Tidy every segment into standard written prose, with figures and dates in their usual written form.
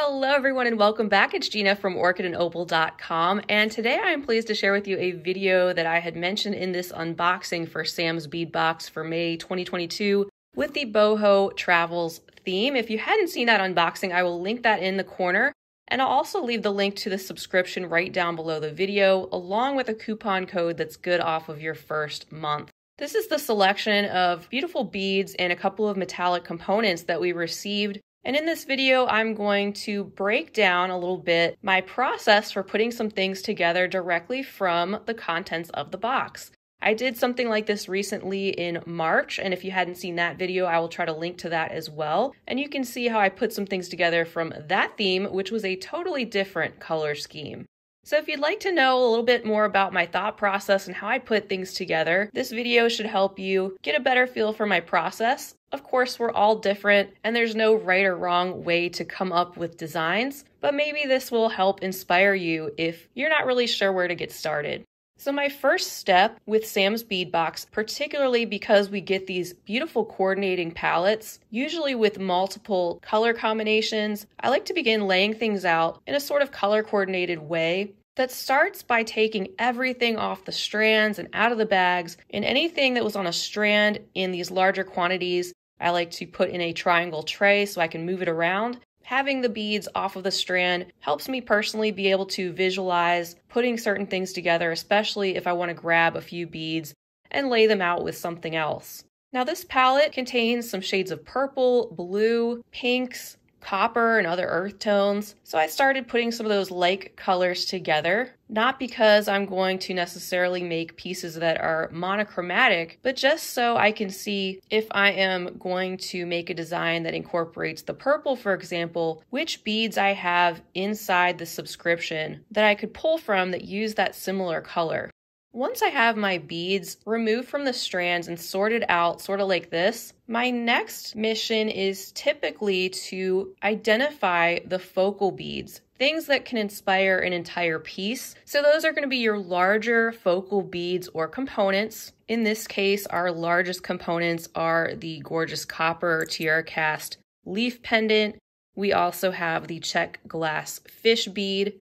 Hello everyone and welcome back. It's Gina from orchidandopal.com, and today I am pleased to share with you a video that I had mentioned in this unboxing for Sam's Bead Box for May 2022 with the Boho Travels theme. If you hadn't seen that unboxing, I will link that in the corner, and I'll also leave the link to the subscription right down below the video, along with a coupon code that's good off of your first month. This is the selection of beautiful beads and a couple of metallic components that we received. And in this video, I'm going to break down a little bit my process for putting some things together directly from the contents of the box. I did something like this recently in March, and if you hadn't seen that video, I will try to link to that as well. And you can see how I put some things together from that theme, which was a totally different color scheme. So if you'd like to know a little bit more about my thought process and how I put things together, this video should help you get a better feel for my process. Of course, we're all different and there's no right or wrong way to come up with designs, but maybe this will help inspire you if you're not really sure where to get started. So my first step with Sam's Bead Box, particularly because we get these beautiful coordinating palettes, usually with multiple color combinations, I like to begin laying things out in a sort of color coordinated way that starts by taking everything off the strands and out of the bags, and anything that was on a strand in these larger quantities, I like to put in a triangle tray so I can move it around. Having the beads off of the strand helps me personally be able to visualize putting certain things together, especially if I want to grab a few beads and lay them out with something else. Now this palette contains some shades of purple, blue, pinks, copper, and other earth tones. So I started putting some of those like colors together, not because I'm going to necessarily make pieces that are monochromatic, but just so I can see if I am going to make a design that incorporates the purple, for example, which beads I have inside the subscription that I could pull from that use that similar color. Once I have my beads removed from the strands and sorted out sort of like this, my next mission is typically to identify the focal beads, things that can inspire an entire piece. So those are going to be your larger focal beads or components. In this case, our largest components are the gorgeous copper tiara cast leaf pendant. We also have the check glass fish bead.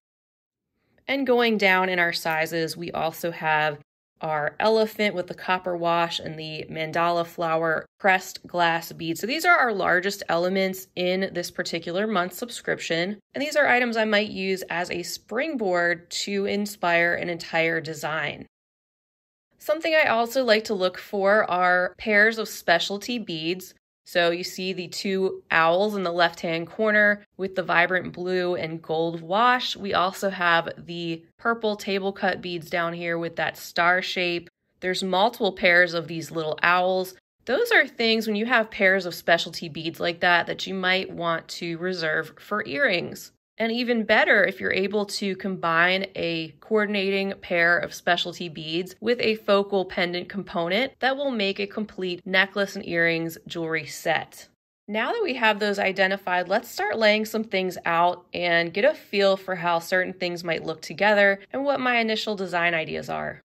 And going down in our sizes, we also have our elephant with the copper wash and the mandala flower pressed glass bead. So these are our largest elements in this particular month's subscription. And these are items I might use as a springboard to inspire an entire design. Something I also like to look for are pairs of specialty beads. So you see the two owls in the left-hand corner with the vibrant blue and gold wash. We also have the purple table cut beads down here with that star shape. There's multiple pairs of these little owls. Those are things when you have pairs of specialty beads like that you might want to reserve for earrings. And even better if you're able to combine a coordinating pair of specialty beads with a focal pendant component that will make a complete necklace and earrings jewelry set. Now that we have those identified, let's start laying some things out and get a feel for how certain things might look together and what my initial design ideas are.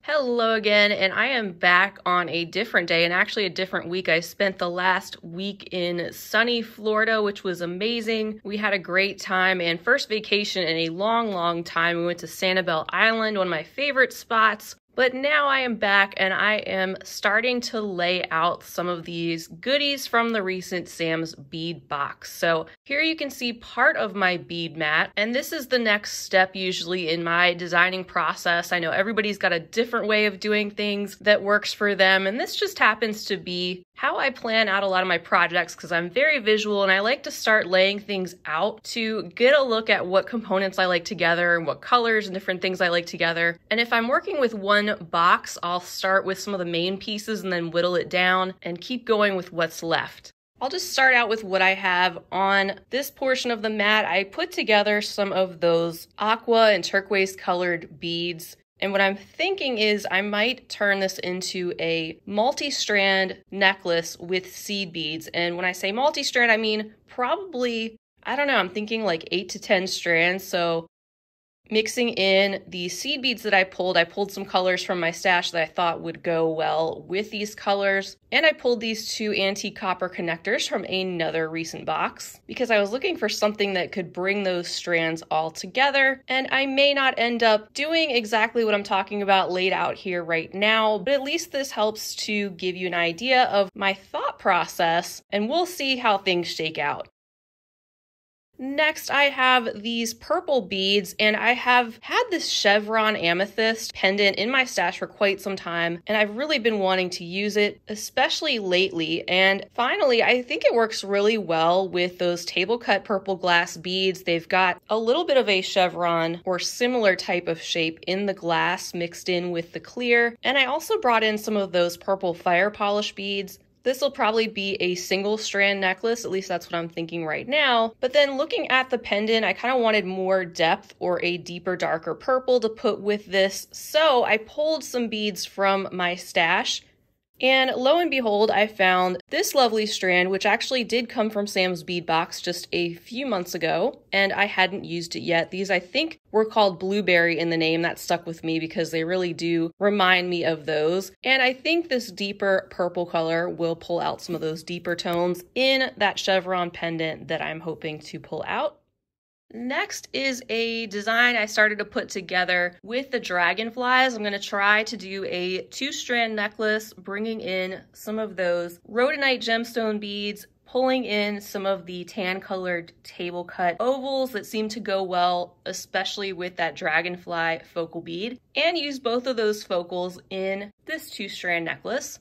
Hello again, and I am back on a different day and actually a different week. I spent the last week in sunny Florida, which was amazing. We had a great time and first vacation in a long time. We went to Sanibel Island, one of my favorite spots. But now I am back and I am starting to lay out some of these goodies from the recent Sam's Bead Box. So here you can see part of my bead mat, and this is the next step usually in my designing process. I know everybody's got a different way of doing things that works for them, and this just happens to be how I plan out a lot of my projects because I'm very visual and I like to start laying things out to get a look at what components I like together and what colors and different things I like together. And if I'm working with one box, I'll start with some of the main pieces and then whittle it down and keep going with what's left. I'll just start out with what I have on this portion of the mat. I put together some of those aqua and turquoise colored beads. And what I'm thinking is I might turn this into a multi-strand necklace with seed beads. And when I say multi-strand, I mean probably, I don't know, I'm thinking like 8 to 10 strands. So Mixing in the seed beads that I pulled some colors from my stash that I thought would go well with these colors. And I pulled these two antique copper connectors from another recent box because I was looking for something that could bring those strands all together. And I may not end up doing exactly what I'm talking about laid out here right now, but at least this helps to give you an idea of my thought process, and we'll see how things shake out. Next, I have these purple beads, and I have had this chevron amethyst pendant in my stash for quite some time, and I've really been wanting to use it, especially lately. And finally, I think it works really well with those table cut purple glass beads. They've got a little bit of a chevron or similar type of shape in the glass mixed in with the clear. And I also brought in some of those purple fire polish beads. This will probably be a single strand necklace, at least that's what I'm thinking right now. But then looking at the pendant, I kind of wanted more depth or a deeper, darker purple to put with this. So I pulled some beads from my stash. And lo and behold, I found this lovely strand, which actually did come from Sam's bead box just a few months ago, and I hadn't used it yet. These, I think, were called blueberry in the name. That stuck with me because they really do remind me of those. And I think this deeper purple color will pull out some of those deeper tones in that chevron pendant that I'm hoping to pull out. Next is a design I started to put together with the dragonflies. I'm going to try to do a 2-strand necklace, bringing in some of those rhodonite gemstone beads, pulling in some of the tan-colored table cut ovals that seem to go well, especially with that dragonfly focal bead, and use both of those focals in this 2-strand necklace.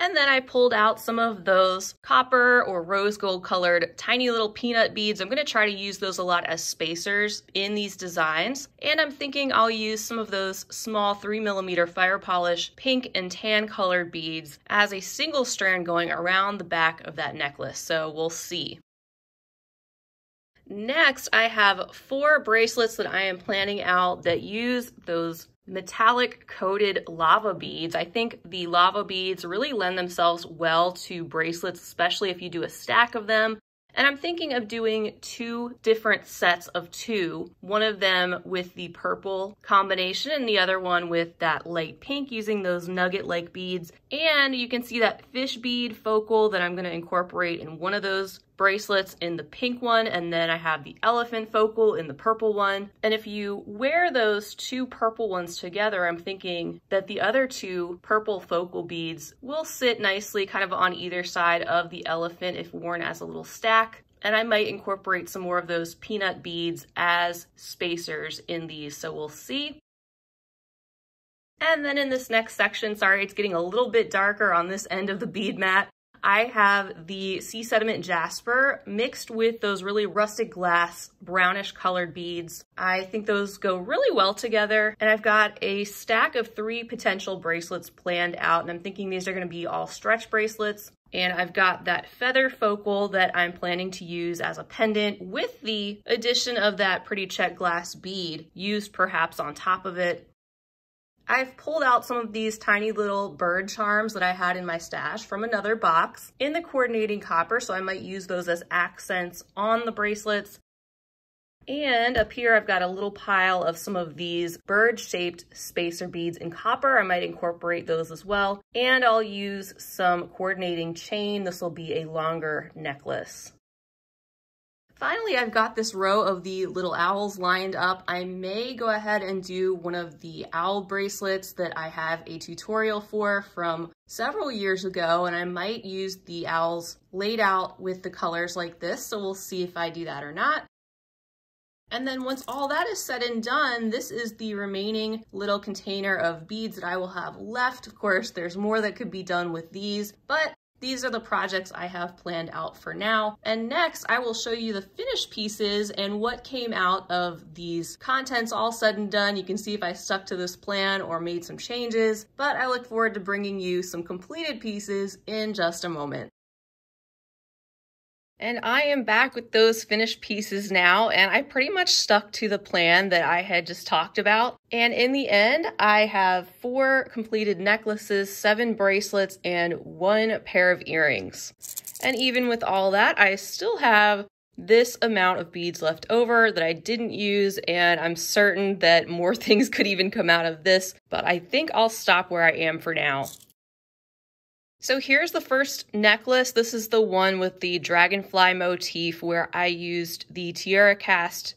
And then I pulled out some of those copper or rose gold colored tiny little peanut beads. I'm going to try to use those a lot as spacers in these designs. And I'm thinking I'll use some of those small 3mm fire polish pink and tan colored beads as a single strand going around the back of that necklace. So we'll see. Next, I have 4 bracelets that I am planning out that use those metallic coated lava beads. I think the lava beads really lend themselves well to bracelets, especially if you do a stack of them. And I'm thinking of doing 2 different sets of 2, one of them with the purple combination and the other one with that light pink, using those nugget-like beads. And you can see that fish bead focal that I'm going to incorporate in one of those bracelets in the pink one, and then I have the elephant focal in the purple one. And if you wear those 2 purple ones together, I'm thinking that the other 2 purple focal beads will sit nicely kind of on either side of the elephant if worn as a little stack. And I might incorporate some more of those peanut beads as spacers in these, so we'll see. And then in this next section, sorry, it's getting a little bit darker on this end of the bead mat, I have the sea sediment jasper mixed with those really rusted glass brownish colored beads. I think those go really well together, and I've got a stack of 3 potential bracelets planned out, and I'm thinking these are going to be all stretch bracelets. And I've got that feather focal that I'm planning to use as a pendant with the addition of that pretty check glass bead used perhaps on top of it. I've pulled out some of these tiny little bird charms that I had in my stash from another box in the coordinating copper, so I might use those as accents on the bracelets. And up here I've got a little pile of some of these bird-shaped spacer beads in copper. I might incorporate those as well. And I'll use some coordinating chain. This will be a longer necklace. Finally, I've got this row of the little owls lined up. I may go ahead and do one of the owl bracelets that I have a tutorial for from several years ago, and I might use the owls laid out with the colors like this, so we'll see if I do that or not. And then once all that is said and done, this is the remaining little container of beads that I will have left. Of course, there's more that could be done with these, but these are the projects I have planned out for now. And next, I will show you the finished pieces and what came out of these contents all said and done. You can see if I stuck to this plan or made some changes, but I look forward to bringing you some completed pieces in just a moment. And I am back with those finished pieces now, and I pretty much stuck to the plan that I had just talked about. And in the end, I have 4 completed necklaces, 7 bracelets, and 1 pair of earrings. And even with all that, I still have this amount of beads left over that I didn't use, and I'm certain that more things could even come out of this, but I think I'll stop where I am for now. So here's the first necklace. This is the one with the dragonfly motif where I used the tiara cast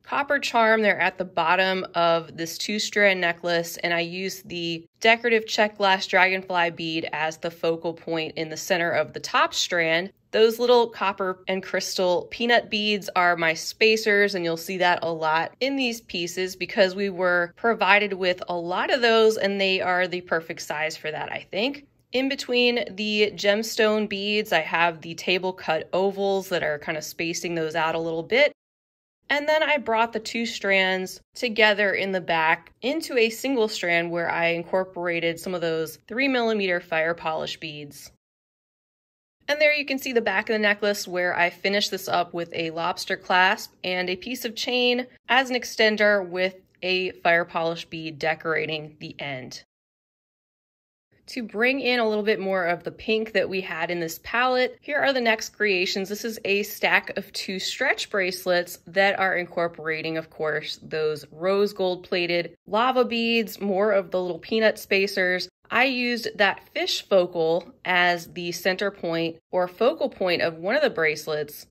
copper charm there at the bottom of this 2-strand necklace, and I used the decorative check glass dragonfly bead as the focal point in the center of the top strand. Those little copper and crystal peanut beads are my spacers, and you'll see that a lot in these pieces because we were provided with a lot of those, and they are the perfect size for that, I think. In between the gemstone beads, I have the table cut ovals that are kind of spacing those out a little bit. And then I brought the 2 strands together in the back into a single strand where I incorporated some of those 3mm fire polish beads. And there you can see the back of the necklace where I finished this up with a lobster clasp and a piece of chain as an extender with a fire polish bead decorating the end. To bring in a little bit more of the pink that we had in this palette, here are the next creations. This is a stack of 2 stretch bracelets that are incorporating, of course, those rose gold plated lava beads, more of the little peanut spacers. I used that fish focal as the center point or focal point of one of the bracelets.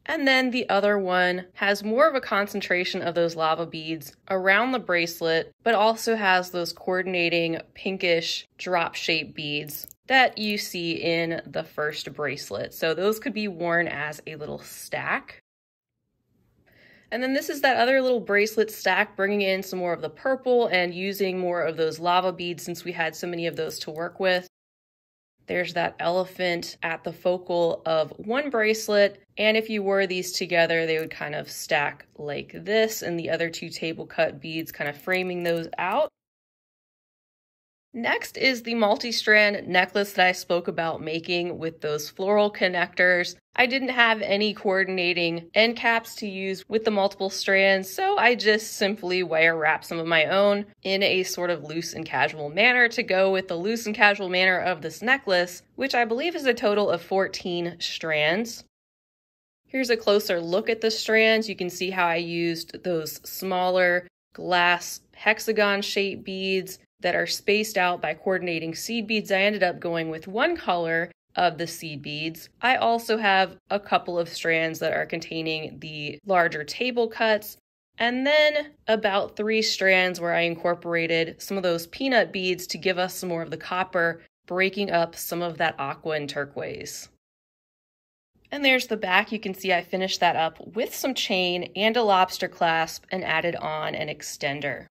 And then the other one has more of a concentration of those lava beads around the bracelet, but also has those coordinating pinkish drop-shaped beads that you see in the first bracelet. So those could be worn as a little stack. And then this is that other little bracelet stack, bringing in some more of the purple and using more of those lava beads since we had so many of those to work with. There's that elephant at the focal of one bracelet, and if you wore these together, they would kind of stack like this, and the other 2 table cut beads kind of framing those out. Next is the multi-strand necklace that I spoke about making with those floral connectors. I didn't have any coordinating end caps to use with the multiple strands, so I just simply wire wrap some of my own in a sort of loose and casual manner to go with the loose and casual manner of this necklace, which I believe is a total of 14 strands. Here's a closer look at the strands. You can see how I used those smaller glass hexagon shaped beads that are spaced out by coordinating seed beads. I ended up going with one color of the seed beads. I also have a couple of strands that are containing the larger table cuts, and then about 3 strands where I incorporated some of those peanut beads to give us some more of the copper, breaking up some of that aqua and turquoise. And there's the back. You can see I finished that up with some chain and a lobster clasp and added on an extender.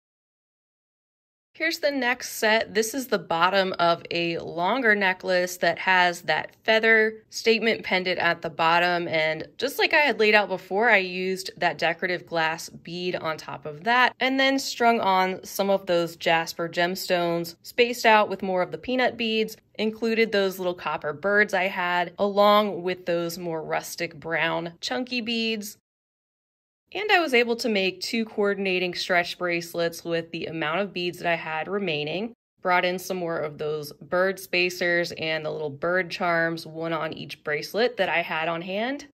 Here's the next set. This is the bottom of a longer necklace that has that feather statement pendant at the bottom, and just like I had laid out before, I used that decorative glass bead on top of that and then strung on some of those jasper gemstones spaced out with more of the peanut beads, included those little copper birds I had along with those more rustic brown chunky beads. And I was able to make 2 coordinating stretch bracelets with the amount of beads that I had remaining. Brought in some more of those bird spacers and the little bird charms, one on each bracelet that I had on hand.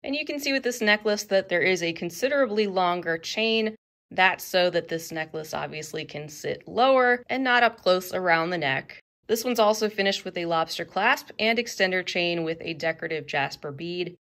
And you can see with this necklace that there is a considerably longer chain. That's so that this necklace obviously can sit lower and not up close around the neck. This one's also finished with a lobster clasp and extender chain with a decorative jasper bead.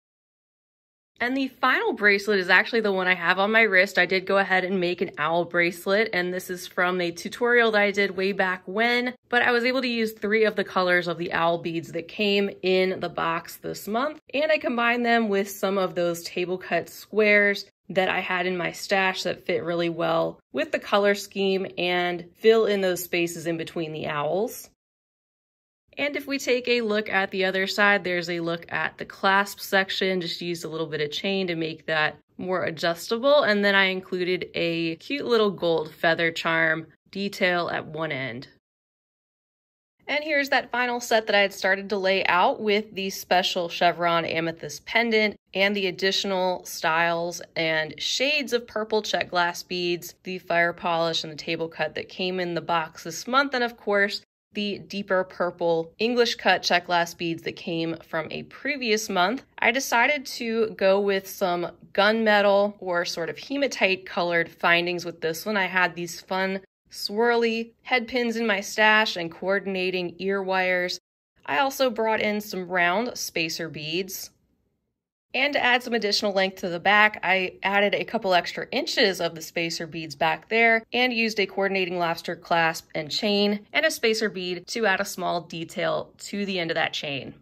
And the final bracelet is actually the one I have on my wrist. I did go ahead and make an owl bracelet, and this is from a tutorial that I did way back when, but I was able to use 3 of the colors of the owl beads that came in the box this month, and I combined them with some of those table cut squares that I had in my stash that fit really well with the color scheme and fill in those spaces in between the owls. And if we take a look at the other side, there's a look at the clasp section. Just used a little bit of chain to make that more adjustable. And then I included a cute little gold feather charm detail at one end. And here's that final set that I had started to lay out with the special chevron amethyst pendant and the additional styles and shades of purple check glass beads, the fire polish and the table cut that came in the box this month. And of course, the deeper purple English cut check glass beads that came from a previous month, I decided to go with some gunmetal or sort of hematite colored findings with this one. I had these fun swirly head pins in my stash and coordinating ear wires. I also brought in some round spacer beads. And to add some additional length to the back, I added a couple extra inches of the spacer beads back there and used a coordinating lobster clasp and chain and a spacer bead to add a small detail to the end of that chain.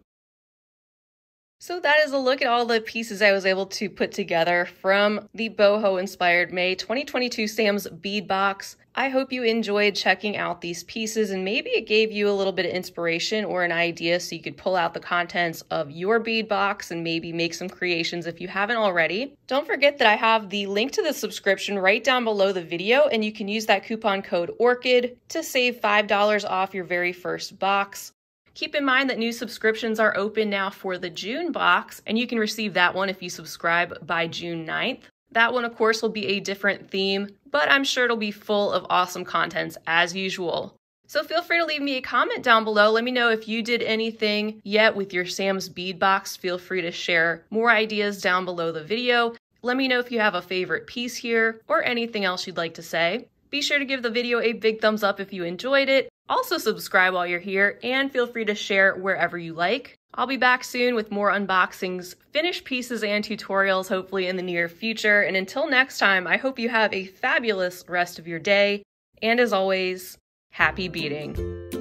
So that is a look at all the pieces I was able to put together from the boho-inspired May 2022 Sam's Bead Box. I hope you enjoyed checking out these pieces and maybe it gave you a little bit of inspiration or an idea so you could pull out the contents of your bead box and maybe make some creations if you haven't already. Don't forget that I have the link to the subscription right down below the video, and you can use that coupon code ORCHID to save $5 off your very first box. Keep in mind that new subscriptions are open now for the June box, and you can receive that one if you subscribe by June 9th. That one, of course, will be a different theme, but I'm sure it'll be full of awesome contents as usual. So feel free to leave me a comment down below. Let me know if you did anything yet with your Sam's Bead Box. Feel free to share more ideas down below the video. Let me know if you have a favorite piece here or anything else you'd like to say. Be sure to give the video a big thumbs up if you enjoyed it. Also subscribe while you're here and feel free to share wherever you like. I'll be back soon with more unboxings, finished pieces, and tutorials hopefully in the near future. And until next time, I hope you have a fabulous rest of your day. And as always, happy beading.